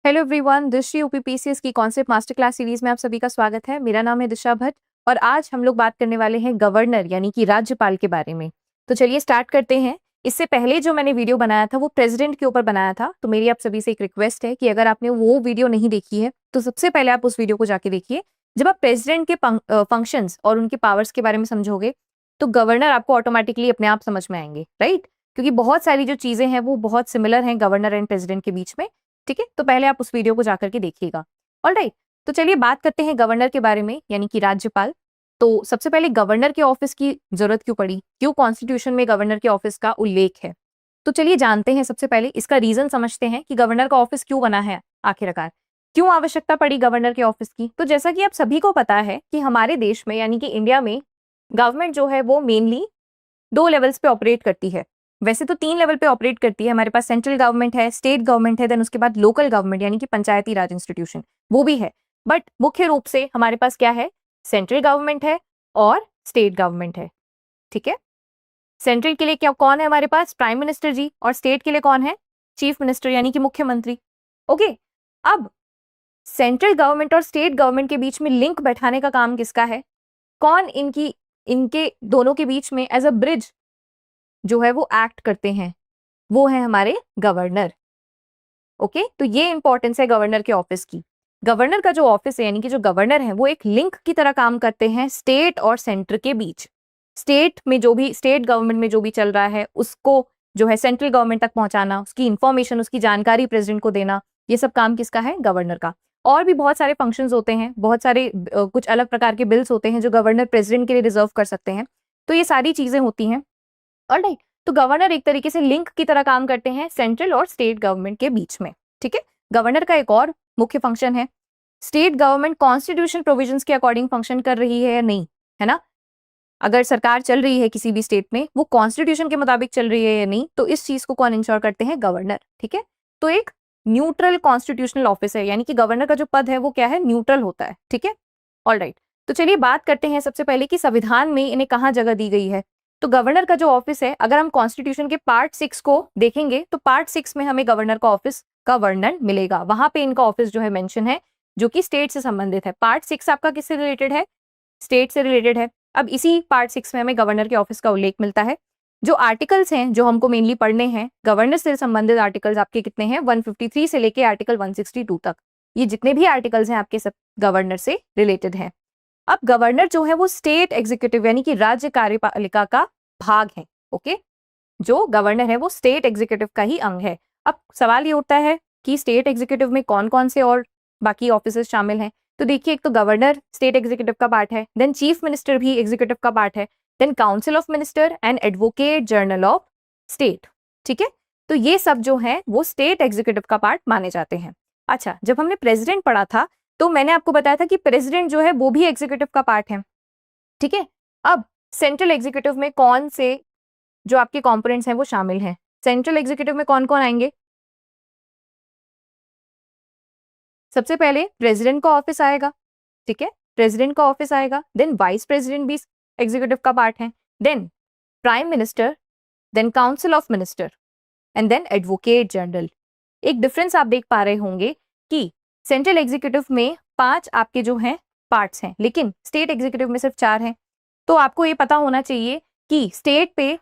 Hello everyone, this Shri UPPCS की concept master class series में आप सभी का स्वागत है। मेरा नाम है दिशा भट्ट और आज हम लोग बात करने वाले हैं गवर्नर यानी कि राज्यपाल के बारे में। तो चलिए स्टार्ट करते हैं। इससे पहले जो मैंने वीडियो बनाया था वो प्रेसिडेंट के ऊपर बनाया था, तो मेरी आप सभी से एक रिक्वेस्ट है कि अगर आपने वो वीडियो नहीं देखी है तो सबसे पहले आप उस वीडियो को जाके देखिए। जब आप प्रेसिडेंट के फंक्शंस और उनके पावर्स के बारे में समझोगे तो गवर्नर आपको ऑटोमेटिकली अपने आप समझ में आएंगे, राइट? क्योंकि बहुत सारी जो चीजें हैं वो बहुत सिमिलर हैं गवर्नर एंड प्रेसिडेंट के बीच में। ठीक है, तो पहले आप उस वीडियो को जाकर के देखिएगा। ऑलराइट, तो चलिए बात करते हैं गवर्नर के बारे में यानी कि राज्यपाल। तो सबसे पहले गवर्नर के ऑफिस की जरूरत क्यों पड़ी, क्यों कॉन्स्टिट्यूशन में गवर्नर के ऑफिस का उल्लेख है, तो चलिए जानते हैं। सबसे पहले इसका रीजन समझते हैं कि गवर्नर का ऑफिस क्यों बना है, आखिरकार क्यों आवश्यकता पड़ी गवर्नर के ऑफिस की। तो जैसा कि आप सभी को पता है कि हमारे देश में यानी कि इंडिया में गवर्नमेंट जो है वो मेनली 2 लेवल्स पे ऑपरेट करती है। वैसे तो 3 लेवल पे ऑपरेट करती है। हमारे पास सेंट्रल गवर्नमेंट है, स्टेट गवर्नमेंट है, देन उसके बाद लोकल गवर्नमेंट यानी कि पंचायती राज इंस्टीट्यूशन वो भी है। बट मुख्य रूप से हमारे पास क्या है, सेंट्रल गवर्नमेंट है और स्टेट गवर्नमेंट है। ठीक है, सेंट्रल के लिए क्या कौन है हमारे पास, प्राइम मिनिस्टर जी, और स्टेट के लिए कौन है, चीफ मिनिस्टर यानी कि मुख्यमंत्री। ओके, अब सेंट्रल गवर्नमेंट और स्टेट गवर्नमेंट के बीच में लिंक बैठाने का काम किसका है, कौन इनके दोनों के बीच में एज अ ब्रिज जो है वो एक्ट करते हैं, वो है हमारे गवर्नर। ओके, तो ये इंपॉर्टेंस है गवर्नर के ऑफिस की। गवर्नर का जो ऑफिस है यानी कि जो गवर्नर है वो एक लिंक की तरह काम करते हैं स्टेट और सेंटर के बीच। स्टेट गवर्नमेंट में जो भी चल रहा है उसको जो है सेंट्रल गवर्नमेंट तक पहुंचाना, उसकी इंफॉर्मेशन, उसकी जानकारी प्रेसिडेंट को देना, ये सब काम किसका है, गवर्नर का। और भी बहुत सारे फंक्शंस होते हैं, बहुत सारे कुछ अलग प्रकार के बिल्स होते हैं जो गवर्नर प्रेसिडेंट के लिए रिजर्व कर सकते हैं। तो ये सारी चीजें होती हैं। ऑलराइट, तो गवर्नर एक तरीके से लिंक की तरह काम करते हैं सेंट्रल और स्टेट गवर्नमेंट के बीच में। ठीक है, गवर्नर का एक और मुख्य फंक्शन है, स्टेट गवर्नमेंट कॉन्स्टिट्यूशन प्रोविजंस के अकॉर्डिंग फंक्शन कर रही है या नहीं, है ना। अगर सरकार चल रही है किसी भी स्टेट में, वो कॉन्स्टिट्यूशन के मुताबिक चल रही है या नहीं, तो इस चीज को कौन इंश्योर करते हैं, गवर्नर। ठीक है, तो एक न्यूट्रल कॉन्स्टिट्यूशनल ऑफिस है, यानी कि गवर्नर का जो पद है वो क्या है, न्यूट्रल होता है। ठीक है, ऑलराइट, तो चलिए बात करते हैं सबसे पहले कि संविधान में इन्हें कहाँ जगह दी गई है। तो गवर्नर का जो ऑफिस है, अगर हम कॉन्स्टिट्यूशन के पार्ट 6 को देखेंगे तो पार्ट 6 में हमें गवर्नर का ऑफिस का वर्णन मिलेगा। वहां पे इनका ऑफिस जो है मेंशन है, जो कि स्टेट से संबंधित है। पार्ट 6 आपका किससे रिलेटेड है, स्टेट से रिलेटेड है। अब इसी पार्ट 6 में हमें गवर्नर के ऑफिस का उल्लेख मिलता है। जो आर्टिकल्स हैं जो हमको मेनली पढ़ने हैं, गवर्नर से संबंधित आर्टिकल्स आपके कितने हैं, 153 से लेके आर्टिकल 162 तक। ये जितने भी आर्टिकल्स हैं आपके सब गवर्नर से रिलेटेड हैं। अब गवर्नर जो है वो स्टेट एग्जीक्यूटिव यानी कि राज्य कार्यपालिका का भाग है। ओके, जो गवर्नर है वो स्टेट एग्जीक्यूटिव का ही अंग है। अब सवाल ये उठता है कि स्टेट एग्जीक्यूटिव में कौन कौन से और बाकी ऑफिसर्स शामिल हैं। तो देखिए, एक तो गवर्नर स्टेट एग्जीक्यूटिव का पार्ट है, देन चीफ मिनिस्टर भी एग्जीक्यूटिव का पार्ट है, then council of minister and advocate general of state. ठीक है, तो ये सब जो है वो स्टेट एग्जीक्यूटिव का पार्ट माने जाते हैं। अच्छा, जब हमने प्रेसिडेंट पढ़ा था तो मैंने आपको बताया था कि प्रेसिडेंट जो है वो भी एग्जीक्यूटिव का पार्ट है। ठीक है, अब सेंट्रल एग्जीक्यूटिव में कौन से जो आपके कंपोनेंट्स हैं वो शामिल हैं। सेंट्रल एग्जीक्यूटिव में कौन कौन आएंगे, सबसे पहले प्रेसिडेंट का ऑफिस आएगा। ठीक है, प्रेसिडेंट का ऑफिस आएगा, देन वाइस प्रेसिडेंट भी एग्जीक्यूटिव का पार्ट है, then prime minister, then council of minister and then advocate general. एक डिफरेंस आप देख पा रहे होंगे कि सेंट्रल एग्जीक्यूटिव में 5 आपके जो हैं पार्ट्स हैं, लेकिन स्टेट एग्जीक्यूटिव में सिर्फ 4 हैं। तो आपको ये पता होना चाहिए कि स्टेट पे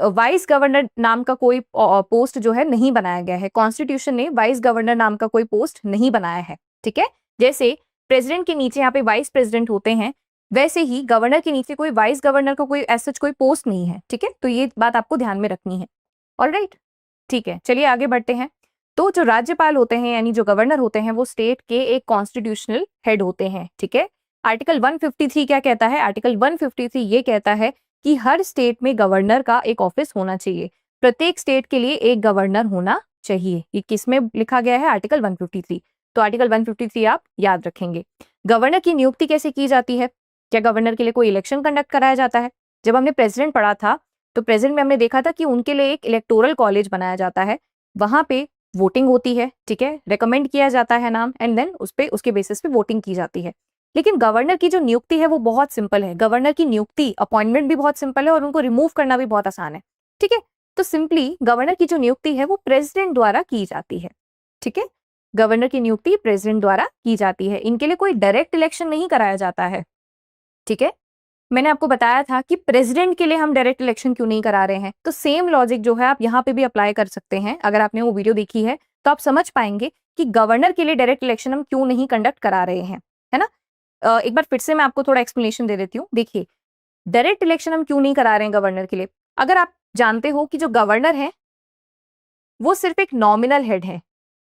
वाइस गवर्नर नाम का कोई पोस्ट जो है नहीं बनाया गया है। कॉन्स्टिट्यूशन ने वाइस गवर्नर नाम का कोई पोस्ट नहीं बनाया है। ठीक है, जैसे प्रेसिडेंट के नीचे यहाँ पे वाइस प्रेसिडेंट होते हैं, वैसे ही गवर्नर के नीचे कोई वाइस गवर्नर का कोई ऐसा कोई पोस्ट नहीं है। ठीक है, तो ये बात आपको ध्यान में रखनी है। ऑलराइट, ठीक है, चलिए आगे बढ़ते हैं। तो जो राज्यपाल होते हैं यानी जो गवर्नर होते हैं वो स्टेट के एक कॉन्स्टिट्यूशनल हेड होते हैं। ठीक है, आर्टिकल 153 क्या कहता है, आर्टिकल 153 ये कहता है कि हर स्टेट में गवर्नर का एक ऑफिस होना चाहिए। प्रत्येक स्टेट के लिए एक गवर्नर होना चाहिए। ये किसमें लिखा गया है, आर्टिकल 153। तो आर्टिकल 153 आप याद रखेंगे। गवर्नर की नियुक्ति कैसे की जाती है, क्या गवर्नर के लिए कोई इलेक्शन कंडक्ट कराया जाता है। जब हमने प्रेसिडेंट पढ़ा था तो प्रेसिडेंट में हमने देखा था कि उनके लिए एक इलेक्टोरल कॉलेज बनाया जाता है, वहां पे वोटिंग होती है। ठीक है, रिकमेंड किया जाता है नाम एंड देन उसके बेसिस पे वोटिंग की जाती है। लेकिन गवर्नर की जो नियुक्ति है वो बहुत सिंपल है। गवर्नर की नियुक्ति, अपॉइंटमेंट भी बहुत सिंपल है और उनको रिमूव करना भी बहुत आसान है। ठीक है, तो सिंपली गवर्नर की जो नियुक्ति है वो प्रेसिडेंट द्वारा की जाती है। ठीक है, गवर्नर की नियुक्ति प्रेसिडेंट द्वारा की जाती है। इनके लिए कोई डायरेक्ट इलेक्शन नहीं कराया जाता है, ठीक है। मैंने आपको बताया था कि प्रेसिडेंट के लिए हम डायरेक्ट इलेक्शन क्यों नहीं करा रहे हैं, तो सेम लॉजिक जो है आप यहाँ पे भी अप्लाई कर सकते हैं। अगर आपने वो वीडियो देखी है तो आप समझ पाएंगे कि गवर्नर के लिए डायरेक्ट इलेक्शन हम क्यों नहीं कंडक्ट करा रहे हैं, है ना। एक बार फिर से मैं आपको थोड़ा एक्सप्लेनेशन दे देती हूँ। देखिए, डायरेक्ट इलेक्शन हम क्यों नहीं करा रहे हैं गवर्नर के लिए। अगर आप जानते हो कि जो गवर्नर है वो सिर्फ एक नॉमिनल हेड है,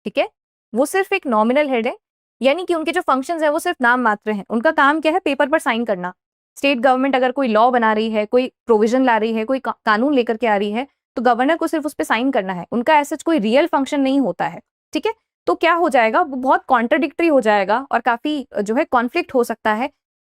ठीक है, वो सिर्फ एक नॉमिनल हेड है, यानी कि उनके जो फंक्शंस है वो सिर्फ नाम मात्र हैं। उनका काम क्या है, पेपर पर साइन करना। स्टेट गवर्नमेंट अगर कोई लॉ बना रही है, कोई प्रोविजन ला रही है, कोई कानून लेकर के आ रही है, तो गवर्नर को सिर्फ उस पर साइन करना है। उनका ऐसा कोई रियल फंक्शन नहीं होता है, ठीक है। तो क्या हो जाएगा, वो बहुत कॉन्ट्राडिक्टरी हो जाएगा और काफी जो है कॉन्फ्लिक्ट हो सकता है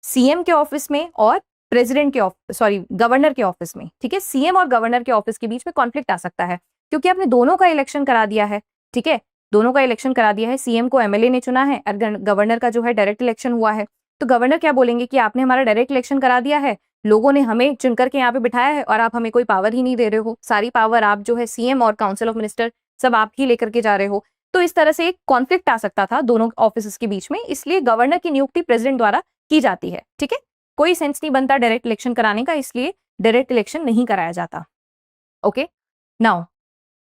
सीएम के ऑफिस में और प्रेसिडेंट के ऑफिस, सॉरी, गवर्नर के ऑफिस में, ठीक है। सीएम और गवर्नर के ऑफिस के बीच में कॉन्फ्लिक्ट आ सकता है, क्योंकि आपने दोनों का इलेक्शन करा दिया है, ठीक है। दोनों का इलेक्शन करा दिया है, सीएम को एमएलए ने चुना है और गवर्नर का जो है डायरेक्ट इलेक्शन हुआ है। तो गवर्नर क्या बोलेंगे कि आपने हमारा डायरेक्ट इलेक्शन करा दिया है, लोगों ने हमें चुन करके यहाँ पे बिठाया है और आप हमें कोई पावर ही नहीं दे रहे हो, सारी पावर आप जो है सीएम और काउंसिल ऑफ मिनिस्टर सब आप ही लेकर के जा रहे हो। तो इस तरह से एक कॉन्फ्लिक्ट आ सकता था दोनों ऑफिस के बीच में, इसलिए गवर्नर की नियुक्ति प्रेसिडेंट द्वारा की जाती है, ठीक है। कोई सेंस नहीं बनता डायरेक्ट इलेक्शन कराने का, इसलिए डायरेक्ट इलेक्शन नहीं कराया जाता। ओके, नाउ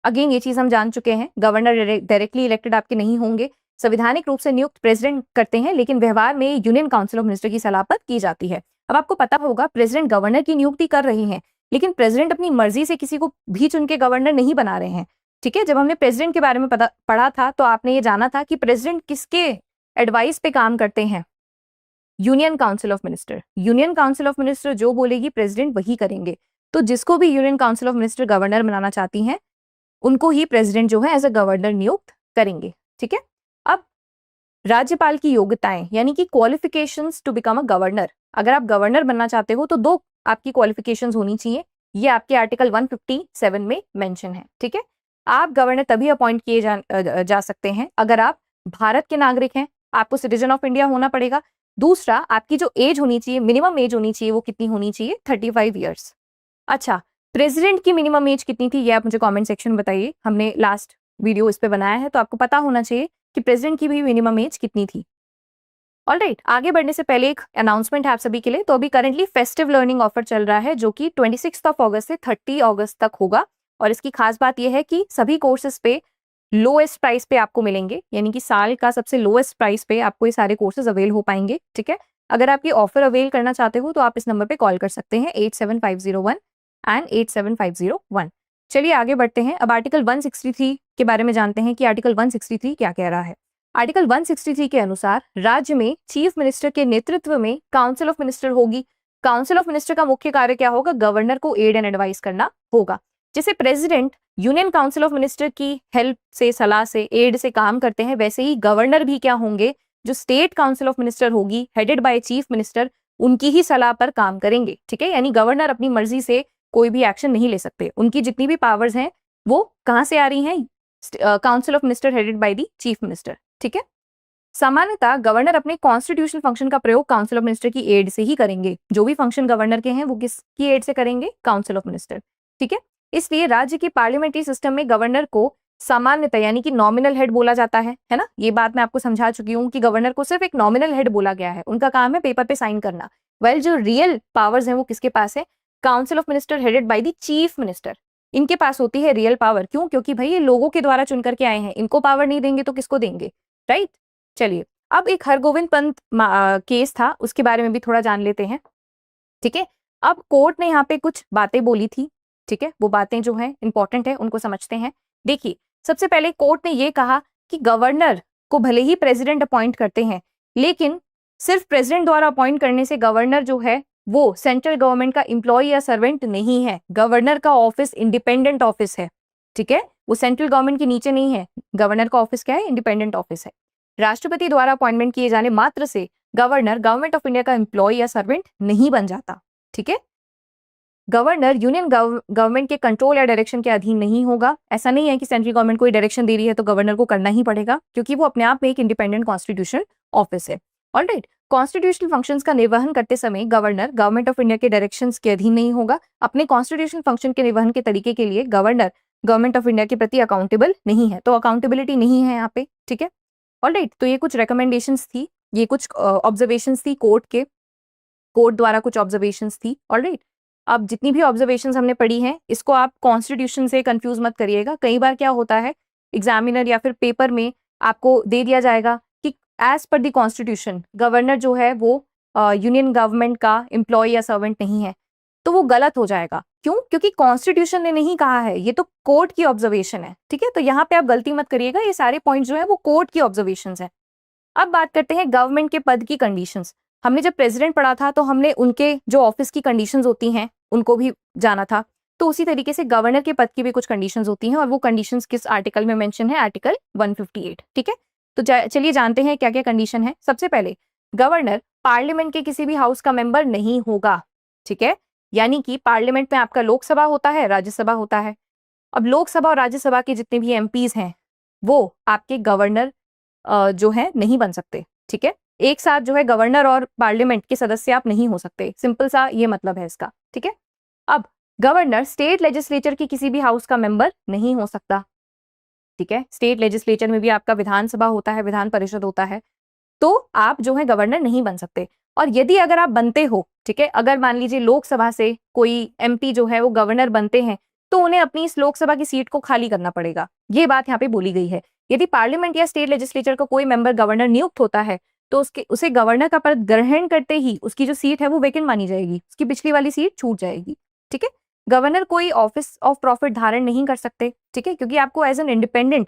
अगेन ये चीज हम जान चुके हैं, गवर्नर डायरेक्टली इलेक्टेड आपके नहीं होंगे, संवैधानिक रूप से नियुक्त प्रेसिडेंट करते हैं, लेकिन व्यवहार में यूनियन काउंसिल ऑफ मिनिस्टर की सलाह पर की जाती है। अब आपको पता होगा प्रेसिडेंट गवर्नर की नियुक्ति कर रहे हैं, लेकिन प्रेसिडेंट अपनी मर्जी से किसी को भी चुन के गवर्नर नहीं बना रहे हैं, ठीक है। जब हमने प्रेसिडेंट के बारे में पढ़ा था तो आपने ये जाना था कि प्रेसिडेंट किसके एडवाइस पे काम करते हैं, union council of minister. Union council of minister जो बोलेगी प्रेसिडेंट वही करेंगे। तो जिसको भी union council of minister governor बनाना चाहती हैं उनको ही प्रेसिडेंट जो है एज अ गवर्नर नियुक्त करेंगे, ठीक है। अब राज्यपाल की योग्यताएं यानी कि qualifications to become a governor, अगर आप गवर्नर बनना चाहते हो तो दो आपकी क्वालिफिकेशंस होनी चाहिए, ये आपके आर्टिकल 157 में मेंशन है, ठीक है। आप गवर्नर तभी अपॉइंट किए जा सकते हैं अगर आप भारत के नागरिक हैं, आपको सिटीजन ऑफ इंडिया होना पड़ेगा। दूसरा, आपकी जो एज होनी चाहिए, मिनिमम एज होनी चाहिए, वो कितनी होनी चाहिए, 35 ईयर्स। अच्छा, प्रेसिडेंट की मिनिमम एज कितनी थी ये आप मुझे कमेंट सेक्शन में बताइए, हमने लास्ट वीडियो इस पे बनाया है तो आपको पता होना चाहिए कि प्रेसिडेंट की भी मिनिमम एज कितनी थी। ऑलराइट, आगे बढ़ने से पहले एक अनाउंसमेंट है आप सभी के लिए। तो अभी करंटली फेस्टिव लर्निंग ऑफर चल रहा है जो कि 26 अगस्त से 30 अगस्त तक होगा, और इसकी खास बात यह है कि सभी कोर्सेज पे लोएस्ट प्राइस पे आपको मिलेंगे, यानी कि साल का सबसे लोएस्ट प्राइस पे आपको ये सारे कोर्सेज अवेल हो पाएंगे, ठीक है। अगर आप ये ऑफर अवेल करना चाहते हो तो आप इस नंबर पे कॉल कर सकते हैं 87501 एंड 87501। चलिए आगे बढ़ते हैं। अब आर्टिकल 163 के बारे में जानते हैं कि आर्टिकल 163 क्या कह रहा है। आर्टिकल 163 के अनुसार राज्य में चीफ मिनिस्टर के नेतृत्व में काउंसिल ऑफ मिनिस्टर होगी। काउंसिल ऑफ मिनिस्टर का मुख्य कार्य क्या होगा, गवर्नर को एड एंड एडवाइस करना होगा। जैसे president union council of minister की हेल्प से, सलाह से, एड से काम करते हैं, वैसे ही गवर्नर भी क्या होंगे, जो स्टेट काउंसिल ऑफ मिनिस्टर होगी हेडेड बाय चीफ मिनिस्टर, उनकी ही सलाह पर काम करेंगे, ठीक है। यानी गवर्नर अपनी मर्जी से कोई भी एक्शन नहीं ले सकते, उनकी जितनी भी पावर्स हैं वो कहां से आ रही हैं, council of minister headed by the chief minister, ठीक है। सामान्यतः गवर्नर अपने कॉन्स्टिट्यूशनल फंक्शन का प्रयोग काउंसिल ऑफ मिनिस्टर की एड से ही करेंगे। जो भी फंक्शन गवर्नर के हैं वो किसकी एड से करेंगे, काउंसिल ऑफ मिनिस्टर, ठीक है। इसलिए राज्य के पार्लियामेंट्री सिस्टम में गवर्नर को सामान्यतः यानी कि नॉमिनल हेड बोला जाता है ना। ये बात मैं आपको समझा चुकी हूँ कि गवर्नर को सिर्फ एक नॉमिनल हेड बोला गया है, उनका काम है पेपर पे साइन करना। वेल जो रियल पावर्स हैं वो किसके पास है, council of minister headed by the chief minister, इनके पास होती है रियल पावर। क्यों, क्योंकि भाई ये लोगों के द्वारा चुन करके आए हैं, इनको पावर नहीं देंगे तो किसको देंगे, राइट। चलिए अब एक हरगोविंद पंत केस था, उसके बारे में भी थोड़ा जान लेते हैं, ठीक है। अब कोर्ट ने यहाँ पे कुछ बातें बोली थी, ठीक है, वो बातें जो है इंपॉर्टेंट है, उनको समझते हैं। देखिए, सबसे पहले कोर्ट ने ये कहा कि गवर्नर को भले ही प्रेसिडेंट अपॉइंट करते हैं, लेकिन सिर्फ प्रेसिडेंट द्वारा अपॉइंट करने से गवर्नर जो है वो सेंट्रल गवर्नमेंट का एम्प्लॉय या सर्वेंट नहीं है। गवर्नर का ऑफिस इंडिपेंडेंट ऑफिस है, ठीक है, वो सेंट्रल गवर्नमेंट के नीचे नहीं है। गवर्नर का ऑफिस क्या है, इंडिपेंडेंट ऑफिस है। राष्ट्रपति द्वारा अपॉइंटमेंट किए जाने मात्र से गवर्नर गवर्नमेंट ऑफ इंडिया का एम्प्लॉय या सर्वेंट नहीं बन जाता, ठीक है। गवर्नर यूनियन गवर्नमेंट के कंट्रोल या डायरेक्शन के अधीन नहीं होगा। ऐसा नहीं है कि सेंट्रल गवर्नमेंट कोई डायरेक्शन दे रही है तो गवर्नर को करना ही पड़ेगा, क्योंकि वो अपने आप में एक इंडिपेंडेंट कॉन्स्टिट्यूशनल ऑफिस है। ऑलराइट, कॉन्स्टिट्यूशनल फंक्शंस का निर्वहन करते समय गवर्नर गवर्नमेंट ऑफ इंडिया के डायरेक्शंस के अधीन नहीं होगा। अपने कॉन्स्टिट्यूशनल फंक्शन के निर्वहन के तरीके के लिए गवर्नर गवर्नमेंट ऑफ इंडिया के प्रति अकाउंटेबल नहीं है, तो अकाउंटेबिलिटी नहीं है यहाँ पे, ठीक है। ऑलराइट, तो ये कुछ रिकमेंडेशंस थी, ये कुछ ऑब्जर्वेशंस थी कोर्ट द्वारा कुछ ऑब्जर्वेशंस थी। ऑलराइट, अब जितनी भी ऑब्जर्वेशंस हमने पढ़ी हैं इसको आप कॉन्स्टिट्यूशन से कंफ्यूज मत करिएगा। कई बार क्या होता है एग्जामिनर या फिर पेपर में आपको दे दिया जाएगा कि as per the constitution governor जो है वो यूनियन गवर्नमेंट का एम्प्लॉय या सर्वेंट नहीं है, तो वो गलत हो जाएगा। क्यों? क्योंकि कॉन्स्टिट्यूशन ने नहीं कहा है, ये तो कोर्ट की ऑब्जर्वेशन है। ठीक है, तो यहाँ पे आप गलती मत करिएगा, ये सारे पॉइंट जो है वो कोर्ट की ऑब्जर्वेशंस है। अब बात करते हैं गवर्नमेंट के पद की कंडीशंस। हमने जब प्रेसिडेंट पढ़ा था तो हमने उनके जो ऑफिस की कंडीशंस होती हैं उनको भी जाना था, तो उसी तरीके से गवर्नर के पद की भी कुछ कंडीशंस होती हैं और वो कंडीशंस किस आर्टिकल में मेंशन है, आर्टिकल 158। ठीक है, तो चलिए जानते हैं क्या क्या कंडीशन है। सबसे पहले गवर्नर पार्लियामेंट के किसी भी हाउस का मेंबर नहीं होगा। ठीक है, यानी कि पार्लियामेंट में आपका लोकसभा होता है, राज्यसभा होता है। अब लोकसभा और राज्यसभा के जितने भी एमपीज हैं वो आपके गवर्नर जो है नहीं बन सकते। ठीक है, एक साथ जो है गवर्नर और पार्लियामेंट के सदस्य आप नहीं हो सकते, सिंपल सा ये मतलब है इसका। ठीक है, अब गवर्नर स्टेट लेजिस्लेचर की किसी भी हाउस का मेंबर नहीं हो सकता। ठीक है, स्टेट लेजिस्लेचर में भी आपका विधानसभा होता है, विधान परिषद होता है, तो आप जो है गवर्नर नहीं बन सकते। और यदि अगर आप बनते हो, ठीक है, अगर मान लीजिए लोकसभा से कोई एमपी जो है वो गवर्नर बनते हैं तो उन्हें अपनी इस लोकसभा की सीट को खाली करना पड़ेगा, ये बात यहाँ पे बोली गई है। यदि पार्लियामेंट या स्टेट लेजिस्लेचर का कोई मेंबर गवर्नर नियुक्त होता है तो उसे गवर्नर का पद ग्रहण करते ही उसकी जो सीट है वो वैकेंट मानी जाएगी, उसकी पिछली वाली सीट छूट जाएगी। ठीक है, गवर्नर कोई ऑफिस ऑफ प्रॉफिट धारण नहीं कर सकते। ठीक है, क्योंकि आपको एज एन इंडिपेंडेंट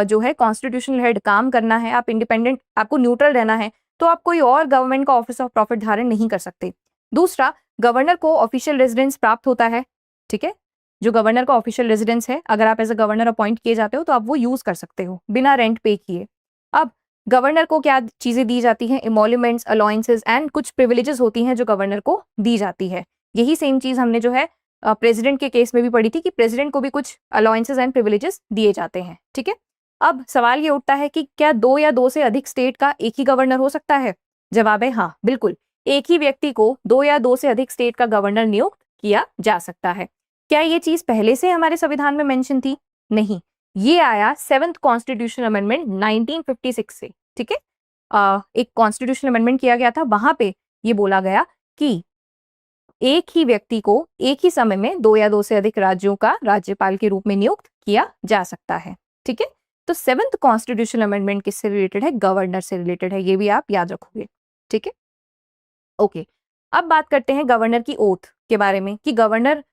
जो है कॉन्स्टिट्यूशनल हेड काम करना है, आप इंडिपेंडेंट, आपको न्यूट्रल रहना है, तो आप कोई और गवर्नमेंट का ऑफिस ऑफ प्रॉफिट धारण नहीं कर सकते। दूसरा, गवर्नर को ऑफिशियल रेजिडेंस प्राप्त होता है। ठीक है, जो गवर्नर का ऑफिशियल रेजिडेंस है, अगर आप एज अ गवर्नर अपॉइंट किए जाते हो तो आप वो यूज कर सकते हो बिना रेंट पे किए। अब गवर्नर को क्या चीजें दी जाती हैं, इमोल्यूमेंट्स, अलाउंसेस एंड कुछ प्रिविलेजेस होती हैं जो गवर्नर को दी जाती है। यही सेम चीज हमने जो है प्रेसिडेंट के केस में भी पढ़ी थी कि प्रेसिडेंट को भी कुछ अलाउंसेस एंड प्रिविलेजेस दिए जाते हैं। ठीक है, अब सवाल ये उठता है कि क्या दो या दो से अधिक स्टेट का एक ही गवर्नर हो सकता है? जवाब है हाँ, बिल्कुल, एक ही व्यक्ति को दो या दो से अधिक स्टेट का गवर्नर नियुक्त किया जा सकता है। क्या ये चीज पहले से हमारे संविधान में मेंशन थी? नहीं, ये आया 7th कॉन्स्टिट्यूशनल अमेंडमेंट 1956 से। ठीक है, एक कॉन्स्टिट्यूशनल अमेंडमेंट किया गया था, वहां पे ये बोला गया कि एक ही व्यक्ति को एक ही समय में दो या दो से अधिक राज्यों का राज्यपाल के रूप में नियुक्त किया जा सकता है। ठीक है, तो 7th कॉन्स्टिट्यूशनल अमेंडमेंट किससे रिलेटेड है? गवर्नर से रिलेटेड है, ये भी आप याद रखोगे। ठीक है, ओके, अब बात करते हैं गवर्नर की ओथ के बारे में कि गवर्नर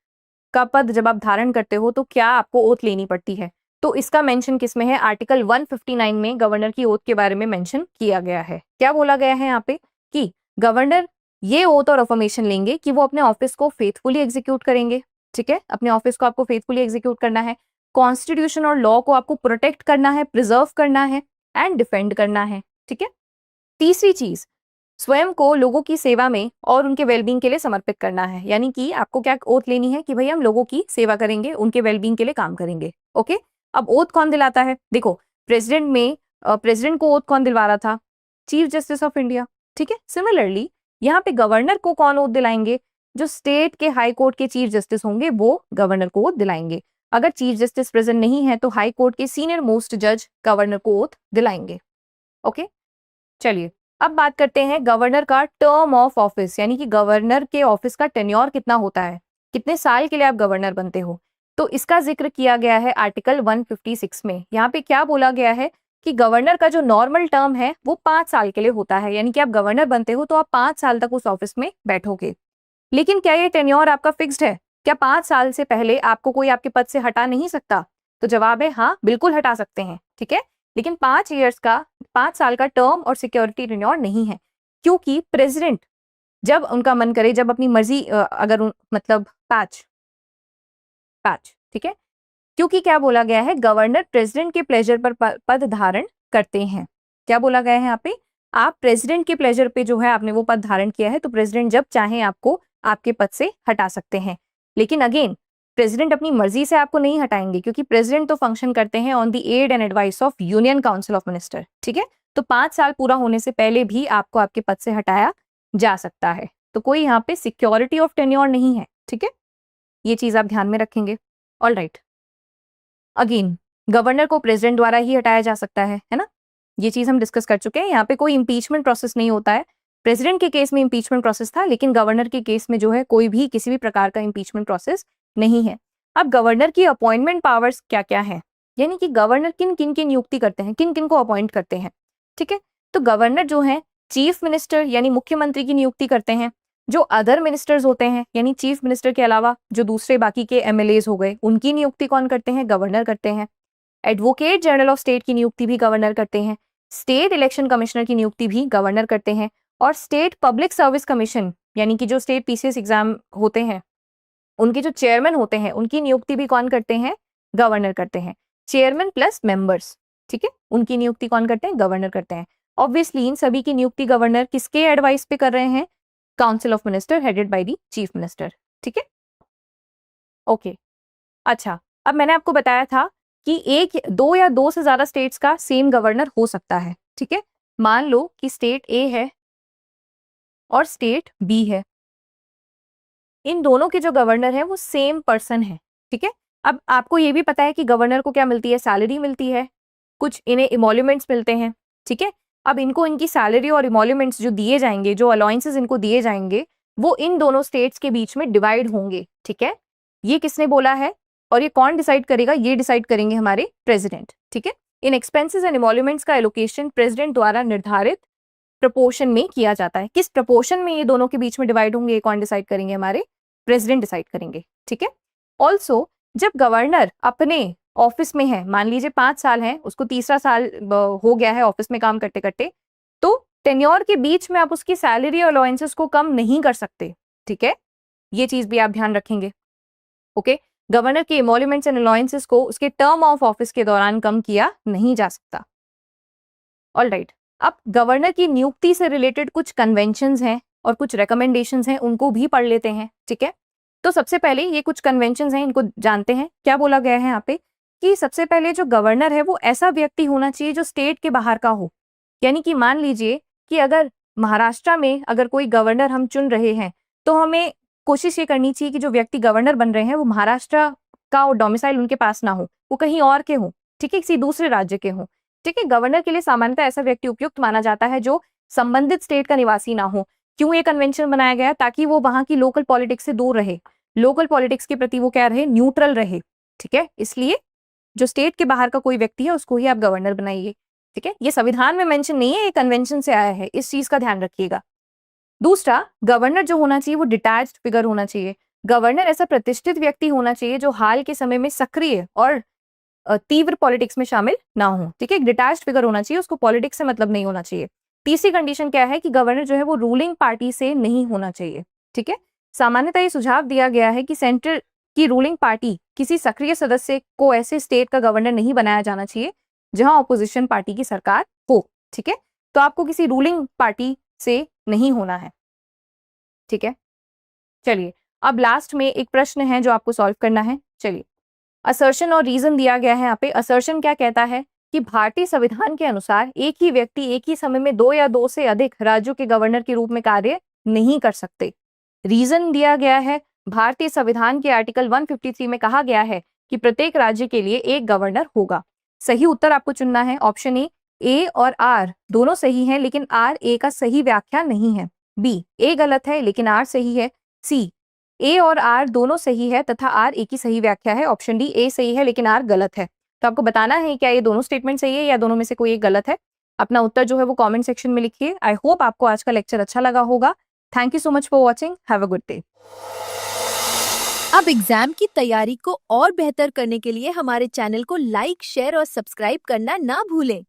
का पद जब आप धारण करते हो तो क्या आपको ओथ लेनी पड़ती है। तो इसका मेंशन किस में है? आर्टिकल 159 में गवर्नर की ओथ के बारे में मेंशन किया गया है। क्या बोला गया है यहाँ पे कि गवर्नर ये ओथ और अफर्मेशन लेंगे कि वो अपने ऑफिस को फेथफुली एग्जीक्यूट करेंगे। ठीक है, अपने ऑफिस को आपको फेथफुली एग्जीक्यूट करना है, कॉन्स्टिट्यूशन और लॉ को आपको प्रोटेक्ट करना है, प्रिजर्व करना है एंड डिफेंड करना है। ठीक है, तीसरी चीज, स्वयं को लोगों की सेवा में और उनके वेलबींग के लिए समर्पित करना है। यानी कि आपको क्या ओथ लेनी है कि भाई हम लोगों की सेवा करेंगे, उनके वेलबींग के लिए काम करेंगे। ओके, अब ओथ कौन दिलाता है? देखो, प्रेसिडेंट को ओथ कौन दिलवा रहा था? Chief justice of India. ठीक है, सिमिलरली यहाँ पे गवर्नर को कौन ओथ दिलाएंगे? जो स्टेट के हाई कोर्ट के चीफ जस्टिस होंगे वो गवर्नर को ओथ दिलाएंगे। अगर चीफ जस्टिस प्रेजेंट नहीं है तो हाई कोर्ट के सीनियर मोस्ट जज गवर्नर को ओथ दिलाएंगे। ओके, चलिए अब बात करते हैं गवर्नर का टर्म ऑफ ऑफिस, यानी कि गवर्नर के ऑफिस का टेन्योर कितना होता है, कितने साल के लिए आप गवर्नर बनते हो। तो इसका जिक्र किया गया है आर्टिकल 156 में। यहाँ पे क्या बोला गया है कि गवर्नर का जो नॉर्मल टर्म है वो 5 साल के लिए होता है, यानी कि आप गवर्नर बनते हो तो आप 5 साल तक उस ऑफिस में बैठोगे। लेकिन क्या ये टेन्योर आपका फिक्स्ड है? क्या 5 साल से पहले आपको कोई आपके पद से हटा नहीं सकता? तो जवाब है हाँ, बिल्कुल हटा सकते हैं। ठीक है, लेकिन 5 साल का टर्म और सिक्योरिटी टेन्योर नहीं है, क्योंकि प्रेसिडेंट जब उनका मन करे, जब अपनी मर्जी मतलब पैच, ठीक है, क्योंकि क्या बोला गया है, गवर्नर प्रेसिडेंट के प्लेजर पर पद धारण करते हैं। क्या बोला गया है यहाँ पे? आप प्रेसिडेंट के प्लेजर पे जो है आपने वो पद धारण किया है तो प्रेसिडेंट जब चाहे आपको आपके पद से हटा सकते हैं। लेकिन अगेन प्रेसिडेंट अपनी मर्जी से आपको नहीं हटाएंगे, क्योंकि प्रेसिडेंट तो फंक्शन करते हैं on the aid and advice of union council of minister. ठीक है, तो 5 साल पूरा होने से पहले भी आपको आपके पद से हटाया जा सकता है। तो कोई यहाँ पे सिक्योरिटी ऑफ टेन्योर नहीं है। ठीक है, ये चीज आप ध्यान में रखेंगे। ऑल राइट, अगेन गवर्नर को प्रेसिडेंट द्वारा ही हटाया जा सकता है ना। ये चीज हम डिस्कस कर चुके हैं। यहाँ पे कोई इम्पीचमेंट प्रोसेस नहीं होता है। प्रेसिडेंट के केस में इम्पीचमेंट प्रोसेस था, लेकिन गवर्नर के केस में जो है कोई भी किसी भी प्रकार का इम्पीचमेंट प्रोसेस नहीं है। अब गवर्नर की अपॉइंटमेंट पावर्स क्या क्या है, यानी कि गवर्नर किन किन की नियुक्ति करते हैं, किन किन को अपॉइंट करते हैं। ठीक है, तो गवर्नर जो है चीफ मिनिस्टर यानी मुख्यमंत्री की नियुक्ति करते हैं। जो अदर मिनिस्टर्स होते हैं, यानी चीफ मिनिस्टर के अलावा जो दूसरे बाकी के एमएलएज हो गए, उनकी नियुक्ति कौन करते हैं, गवर्नर करते हैं। एडवोकेट जनरल ऑफ स्टेट की नियुक्ति भी गवर्नर करते हैं। स्टेट इलेक्शन कमिश्नर की नियुक्ति भी गवर्नर करते हैं। और स्टेट पब्लिक सर्विस कमीशन यानी कि जो स्टेट पीसीएस एग्जाम होते हैं, उनके जो चेयरमैन होते हैं, उनकी नियुक्ति भी कौन करते हैं, गवर्नर करते हैं। चेयरमैन प्लस मेंबर्स, ठीक है, उनकी नियुक्ति कौन करते हैं, गवर्नर करते हैं। ऑब्वियसली इन सभी की नियुक्ति गवर्नर किसके एडवाइस पे कर रहे हैं, council of minister headed by the chief minister. ठीक है, ओके। अच्छा, अब मैंने आपको बताया था कि एक, दो या दो से ज्यादा स्टेट्स का सेम गवर्नर हो सकता है। ठीक है, मान लो कि स्टेट ए है और स्टेट बी है, इन दोनों के जो गवर्नर है वो सेम पर्सन है। ठीक है, अब आपको ये भी पता है कि गवर्नर को क्या मिलती है, सैलरी मिलती है, कुछ इन्हें इमोल्यूमेंट्स मिलते हैं। ठीक है, अब इनको इनकी सैलरी और इमोल्यूमेंट्स जो दिए जाएंगे, जो अलाउंसेस इनको दिए जाएंगे, वो इन दोनों स्टेट्स के बीच में डिवाइड होंगे। ठीक है, ये किसने बोला है और ये कौन डिसाइड करेगा, ये डिसाइड करेंगे हमारे प्रेसिडेंट। ठीक है, इन एक्सपेंसेस एंड इमोल्यूमेंट्स का एलोकेशन प्रेसिडेंट द्वारा निर्धारित प्रपोर्शन में किया जाता है। किस प्रपोर्शन में ये दोनों के बीच में डिवाइड होंगे, ये कौन डिसाइड करेंगे, हमारे प्रेसिडेंट डिसाइड करेंगे। ठीक है, ऑल्सो जब गवर्नर अपने ऑफिस में है, मान लीजिए 5 साल है, उसको तीसरा साल हो गया है ऑफिस में काम करते करते, तो टेन्योर के बीच में आप उसकी सैलरी और अलाउंसेस को कम नहीं कर सकते। ठीक है, ये चीज भी आप ध्यान रखेंगे। ओके, गवर्नर के इमोल्यूमेंट्स एंड अलाउंसेस को उसके टर्म ऑफ ऑफिस के दौरान कम किया नहीं जा सकता। ऑलराइट, अब गवर्नर की नियुक्ति से रिलेटेड कुछ कन्वेंशंस हैं और कुछ रिकमेंडेशंस हैं, उनको भी पढ़ लेते हैं। ठीक है, तो सबसे पहले ये कुछ कन्वेंशंस हैं, इनको जानते हैं। क्या बोला गया है यहाँ पे कि सबसे पहले जो गवर्नर है वो ऐसा व्यक्ति होना चाहिए जो स्टेट के बाहर का हो। यानी कि मान लीजिए कि अगर महाराष्ट्र में अगर कोई गवर्नर हम चुन रहे हैं, तो हमें कोशिश ये करनी चाहिए कि जो व्यक्ति गवर्नर बन रहे हैं वो महाराष्ट्र का डोमिसाइल उनके पास ना हो, वो कहीं और के हो। ठीक है, किसी दूसरे राज्य के हो। ठीक है, गवर्नर के लिए सामान्यतः ऐसा व्यक्ति उपयुक्त माना जाता है जो संबंधित स्टेट का निवासी ना हो। क्यों ये कन्वेंशन बनाया गया, ताकि वो वहां की लोकल पॉलिटिक्स से दूर रहे, लोकल पॉलिटिक्स के प्रति वो क्या रहे, न्यूट्रल रहे। ठीक है, इसलिए जो स्टेट के बाहर का कोई व्यक्ति है उसको ही आप गवर्नर बनाइए। ठीक है, ये संविधान में मेंशन नहीं है, ये कन्वेंशन से आया है, इस चीज का ध्यान रखिएगा। दूसरा, गवर्नर जो होना चाहिए वो डिटैच्ड फिगर होना चाहिए। गवर्नर ऐसा प्रतिष्ठित व्यक्ति होना चाहिए जो हाल के समय में सक्रिय और तीव्र पॉलिटिक्स में शामिल ना हो। ठीक है, एक डिटैच्ड फिगर होना चाहिए, उसको पॉलिटिक्स से मतलब नहीं होना चाहिए। तीसरी कंडीशन क्या है कि गवर्नर जो है वो रूलिंग पार्टी से नहीं होना चाहिए। ठीक है, सामान्यतः ये सुझाव दिया गया है कि सेंट्रल की रूलिंग पार्टी किसी सक्रिय सदस्य को ऐसे स्टेट का गवर्नर नहीं बनाया जाना चाहिए जहां ऑपोजिशन पार्टी की सरकार हो। ठीक है, तो आपको किसी रूलिंग पार्टी से नहीं होना है। ठीक है, चलिए अब लास्ट में एक प्रश्न है जो आपको सॉल्व करना है। चलिए, असर्शन और रीजन दिया गया है यहाँ पे। असर्शन क्या कहता है कि भारतीय संविधान के अनुसार एक ही व्यक्ति एक ही समय में 2 या 2 से अधिक राज्यों के गवर्नर के रूप में कार्य नहीं कर सकते। रीजन दिया गया है, भारतीय संविधान के आर्टिकल 153 में कहा गया है कि प्रत्येक राज्य के लिए एक गवर्नर होगा। सही उत्तर आपको चुनना है ऑप्शन ए और आर दोनों सही हैं, लेकिन आर ए का सही व्याख्या नहीं है। बी, ए गलत है लेकिन आर सही है। सी, ए और आर दोनों सही है तथा आर ए की सही व्याख्या है। ऑप्शन डी, ए सही है लेकिन आर गलत है। तो आपको बताना है क्या ये दोनों स्टेटमेंट सही है या दोनों में से कोई एक गलत है। अपना उत्तर जो है वो कमेंट सेक्शन में लिखिए। आई होप आपको आज का लेक्चर अच्छा लगा होगा। Thank you so much for watching, have a good day. अब एग्जाम की तैयारी को और बेहतर करने के लिए हमारे चैनल को लाइक, शेयर और सब्सक्राइब करना ना भूलें।